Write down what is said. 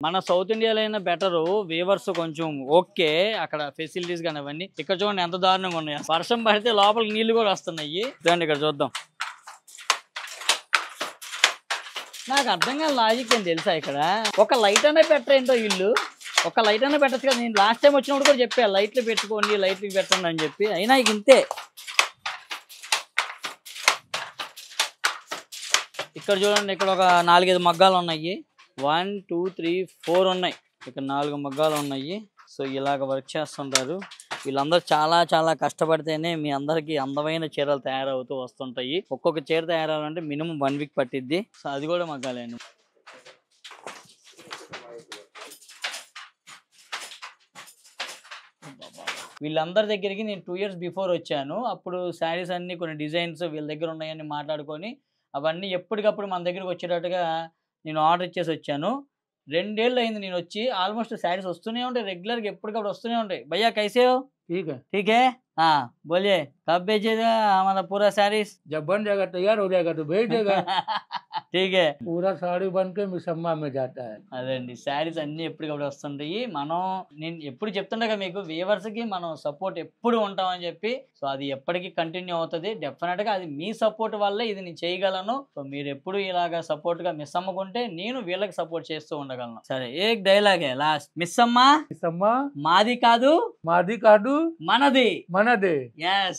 మన సౌత్ ఇండియాలో అయినా బెటర్, వీవర్స్ కొంచెం ఓకే అక్కడ ఫెసిలిటీస్ కానీ అవన్నీ. ఇక్కడ చూడండి ఎంత దారుణంగా ఉన్నాయి. వర్షం పడితే లోపలికి నీళ్లు కూడా వస్తున్నాయి. చూడండి ఇక్కడ చూద్దాం. నాకు అర్థం కాని లాజిక్ అని తెలుసా, ఇక్కడ ఒక లైట్ అనే పెట్టరేంటో ఇల్లు, ఒక లైట్ అనే పెట్టచ్చు కదా. నేను లాస్ట్ టైం వచ్చినప్పుడు కూడా చెప్పా లైట్లు పెట్టుకోండి, లైట్లు పెట్టండి అని చెప్పి, అయినా ఇక ఇంతే. ఇక్కడ చూడండి, ఇక్కడ ఒక 4-5 మగ్గాలు ఉన్నాయి. 1 2 3 4 ఉన్నాయి. ఇక్కడ 4 మగ్గాలు ఉన్నాయి. సో ఇలాగ వర్క్ చేస్తుంటారు వీళ్ళందరూ. చాలా చాలా కష్టపడితేనే మీ అందరికి అందమైన చీరలు తయారవుతూ వస్తుంటాయి. ఒక్కొక్క చీర తయారవ్వాలంటే మినిమం 1 వీక్ పట్టిద్ది. సో అది కూడా మగ్గాలేండి. వీళ్ళందరి దగ్గరికి నేను 2 years బిఫోర్ వచ్చాను. అప్పుడు శారీస్ అన్ని కొన్ని డిజైన్స్ వీళ్ళ దగ్గర ఉన్నాయని మాట్లాడుకొని అవన్నీ ఎప్పటికప్పుడు మన దగ్గరికి వచ్చేటట్టుగా నేను ఆర్డర్ ఇచ్చేసి వచ్చాను. 2 ఏళ్ళు అయింది నేను వచ్చి. ఆల్మోస్ట్ శారీస్ వస్తూనే ఉంటాయి రెగ్యులర్గా, ఎప్పటికప్పుడు వస్తూనే ఉంటాయి. భయ్యా कैसे हो? ठीक है हाँ बोलिए कब भेजेगा हमारा पूरा साड़ीज? जब बन जाएगा तैयार हो जाएगा तो भेज देगा। ठीक है पूरा साड़ी बन के मिसम्मा में जाता है। అదండి శారీస్ అన్ని ఎప్పటికప్పుడు వస్తుంటాయి. మనం నేను ఎప్పుడు చెప్తుండగా మీకు వ్యూవర్స్ కి మనం సపోర్ట్ ఎప్పుడు ఉంటామని చెప్పి. సో అది ఎప్పటికీ కంటిన్యూ అవుతుంది డెఫినెట్ గా. అది మీ సపోర్ట్ వల్లే ఇది నేను చేయగలను. సో మీరు ఎప్పుడు ఇలాగా సపోర్ట్ గా మిస్ అమ్మకుంటే నేను వీళ్ళకి సపోర్ట్ చేస్తూ ఉండగలను. సరే ఏక్ డైలాగే లాస్ట్. మిస్ అమ్మ मिसम्मा మాది కాదు मादी काडू మనది. मनदे। yes